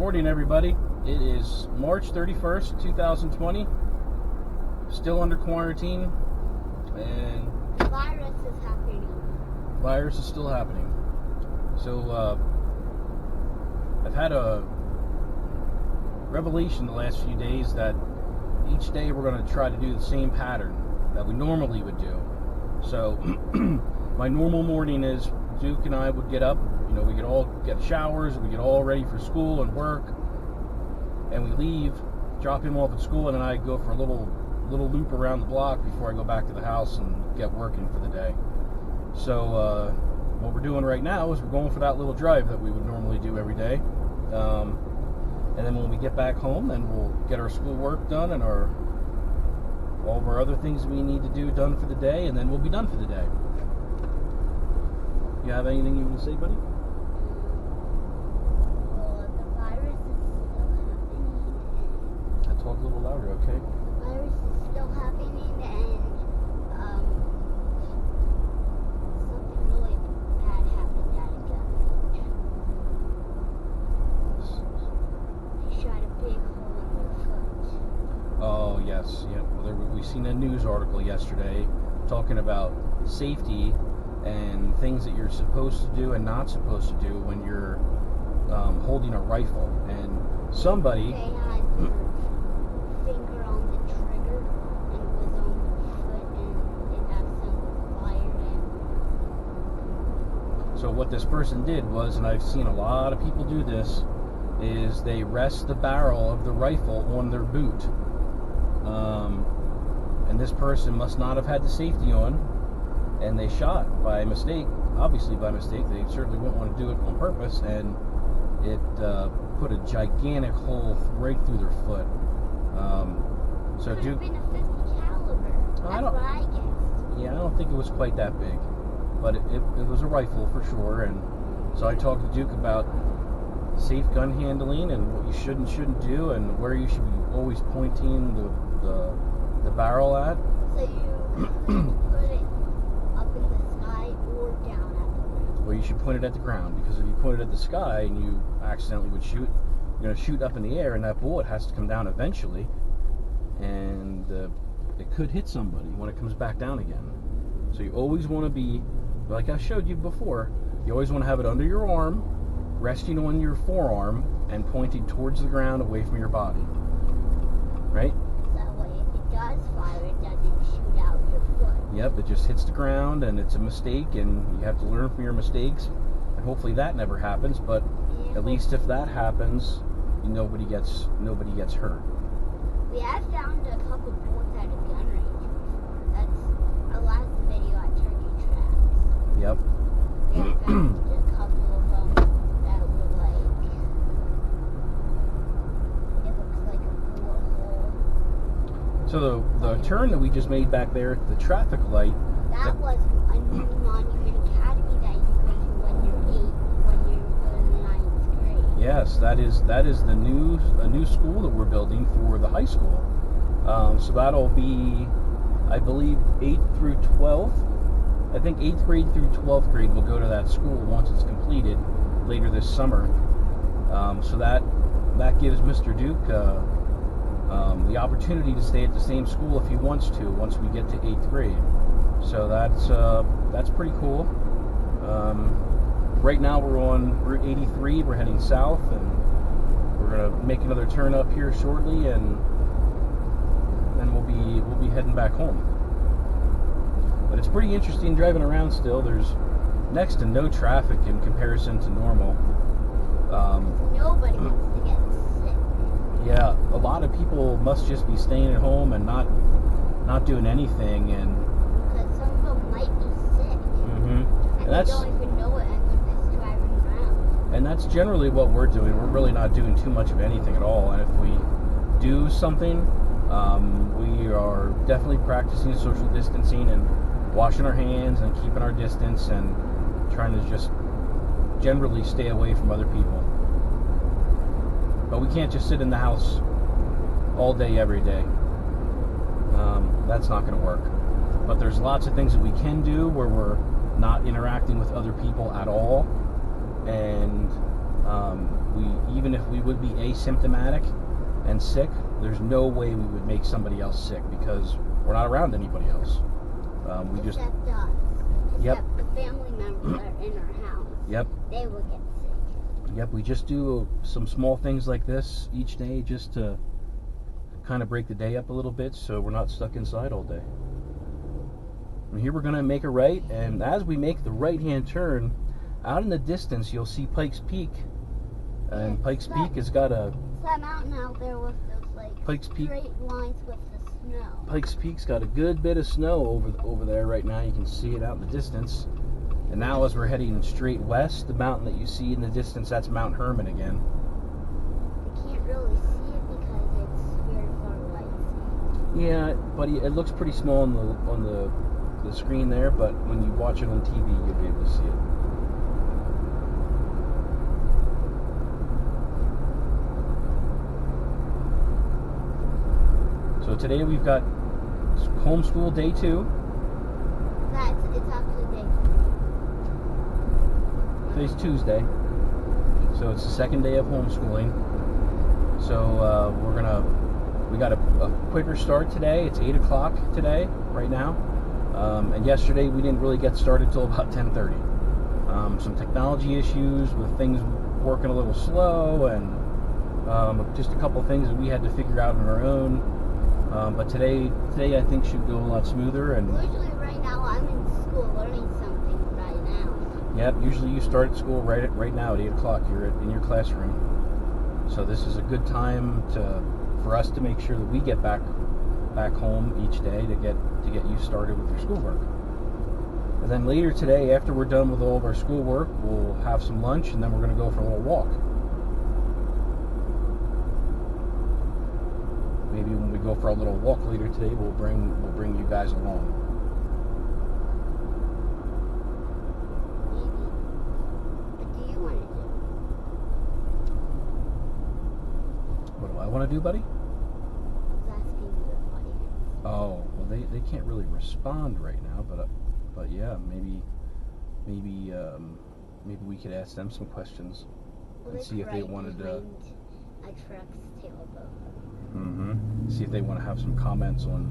morning, everybody. It is March 31st, 2020. Still under quarantine, and virus is happening. Virus is still happening. So, I've had a revelation the last few days that each day we're going to try to do the same pattern that we normally would do. So, my normal morning is Duke and I would get up. We could all get showers, we get all ready for school and work, and we leave, drop him off at school, and then I go for a little loop around the block before I go back to the house and get working for the day. So what we're doing right now is we're going for that little drive that we would normally do every day, and then when we get back home, then we'll get our school work done and all of our other things we need to do done for the day, and then we'll be done for the day. You have anything you want to say, buddy? Talk a little louder, okay? The virus is still happening, and something really bad happened at a gun range. They shot a big hole in their foot. Oh, yes. Yeah. Well, we seen a news article yesterday talking about safety and things that you're supposed to do and not supposed to do when you're holding a rifle. And somebody... They had their finger on the trigger, and it was on their foot, and it accidentally fired in. So what this person did was, and I've seen a lot of people do this, is they rest the barrel of the rifle on their boot. And this person must not have had the safety on, and they shot by mistake, obviously by mistake. They certainly wouldn't want to do it on purpose, and it put a gigantic hole right through their foot. So It could Duke, have been a 50 caliber. That's what I guessed. yeah, I don't think it was quite that big, but it was a rifle for sure. And so I talked to Duke about safe gun handling and what you should and shouldn't do, and where you should be always pointing the barrel at. So you put it up in the sky or down at the ground? Well, you should point it at the ground, because if you point it at the sky and you accidentally would shoot, you're going to shoot up in the air, and that bullet has to come down eventually, and it could hit somebody when it comes back down again. So you always want to be, like I showed you before, you always want to have it under your arm, resting on your forearm, and pointing towards the ground away from your body. Right? That way, if it does fire, it doesn't shoot out your foot. Yep, it just hits the ground, and it's a mistake, and you have to learn from your mistakes, and hopefully that never happens, but Yeah, at least if that happens, nobody gets hurt. we have found a couple bullets at a gun range before. That's our last video at Turkey Tracks. Yep. We have found a couple of them that were like, it looks like a bullet hole. So the turn that we just made back there at the traffic light, That was a new Monument Academy that you go to when you're 8, when you go to the 9th grade. yes, that is a new school that we're building for the high school. So that'll be, I believe, 8th through 12th. I think 8th grade through 12th grade will go to that school once it's completed later this summer. So that gives Mr. Duke the opportunity to stay at the same school if he wants to once we get to 8th grade. So that's pretty cool. Right now we're on Route 83. We're heading south, and we're gonna make another turn up here shortly, and then we'll be heading back home. But it's pretty interesting driving around still. There's next to no traffic in comparison to normal. Nobody wants to get sick. Yeah, a lot of people must just be staying at home and not doing anything, and Because some of them might be sick. and And that's they don't even know it, and they're just driving around. and that's generally what we're doing. We're really not doing too much of anything at all. And if we do something, we are definitely practicing social distancing and washing our hands and keeping our distance and trying to just generally stay away from other people. But we can't just sit in the house all day, every day. That's not going to work. But there's lots of things that we can do where we're not interacting with other people at all, and Even if we would be asymptomatic and sick, there's no way we would make somebody else sick because we're not around anybody else. We just Except us. Yep. Except the family members that are in our house. Yep. They will get sick. Yep, we just do some small things like this each day just to kind of break the day up a little bit so we're not stuck inside all day. And here we're going to make a right, and as we make the right-hand turn, out in the distance you'll see Pikes Peak. And Yeah, Pikes that- Peak has got a It's that mountain out there with those like Pikes Peak. straight lines with the snow. Pikes Peak's got a good bit of snow over there right now. You can see it out in the distance. And now as we're heading straight west, the mountain that you see in the distance, that's Mount Herman again. You can't really see it because it's very far away. Yeah, buddy, it looks pretty small on the screen there, but when you watch it on TV, you'll be able to see it. So today we've got homeschool day 2. It's actually day. Today's Tuesday, so it's the second day of homeschooling. So we got a quicker start today. It's 8 o'clock today, right now. And yesterday we didn't really get started till about 10:30. Some technology issues with things working a little slow, and just a couple things that we had to figure out on our own. But today I think should go a lot smoother. And Usually right now I'm in school learning something right now. yep, usually you start at school right now at 8 o'clock. You're in your classroom. So this is a good time for us to make sure that we get back home each day to get you started with your schoolwork. And then later today, after we're done with all of our schoolwork, we'll have some lunch, and then we're going to go for a little walk. Maybe when we go for a little walk later today, we'll bring you guys along. Maybe. What do you want to do? What do I want to do, buddy? I was asking the audience. Oh, well, they can't really respond right now, but yeah, maybe we could ask them some questions and see if they wanted to. A truck's tailboat. See if they want to have some comments on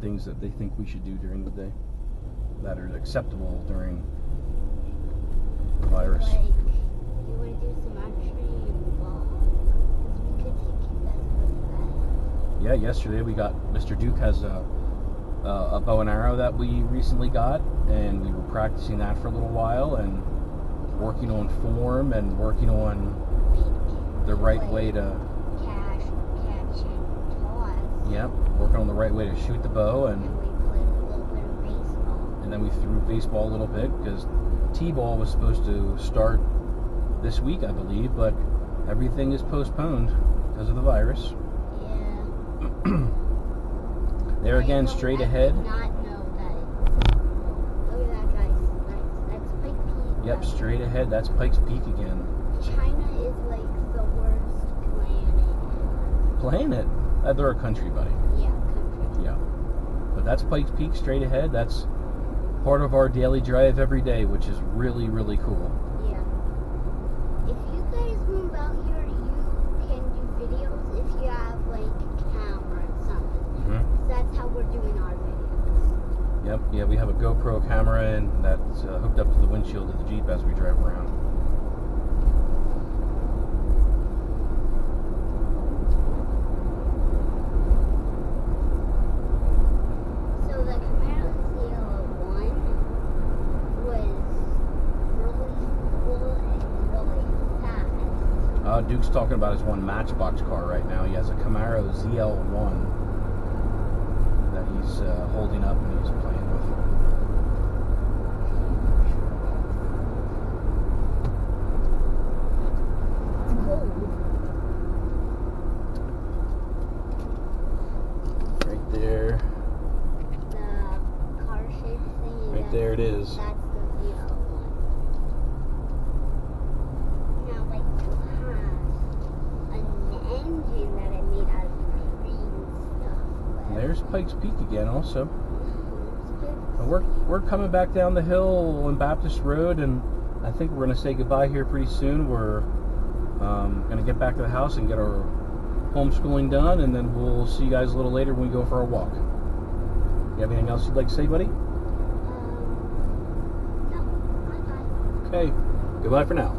things that they think we should do during the day that are acceptable during the virus. Like, you want to do some archery and ball? Because we could take you guys with that. Yeah, yesterday Mr. Duke has a bow and arrow that we recently got, and we were practicing that for a little while and working on form and working on the right way to. Catch and toss. Yep, working on the right way to shoot the bow, and And we played a little bit of baseball. then we threw baseball a little bit because T-ball was supposed to start this week, I believe, but everything is postponed because of the virus. Yeah. There again, straight ahead. I did not know that. Look at that, guys. That's Pikes Peak. Yep, straight ahead. That's Pikes Peak again. China is like the worst Planet? They're a country, buddy. Yeah, country. Yeah. But that's Pikes Peak straight ahead. That's part of our daily drive every day, which is really, really cool. Yeah. If you guys move out here, you can do videos if you have like a camera or something. That's how we're doing our videos. Yep. Yeah, we have a GoPro camera and that's hooked up to the windshield of the Jeep as we drive around. So the Camaro ZL1 was really cool and really fast. Duke's talking about his one Matchbox car right now. He has a Camaro ZL1 that he's holding up and he's playing with. It's cool. Right there. The car shape thing. Right there it is. That's the ZL1. Now, like, you have an engine that I made out of green stuff. And there's Pikes Peak again also. It's good. And we're coming back down the hill on Baptist Road, and I think we're going to say goodbye here pretty soon. We're going to get back to the house and get our homeschooling done, and then we'll see you guys a little later when we go for our walk. You have anything else you'd like to say, buddy? No, bye-bye. Okay, goodbye for now.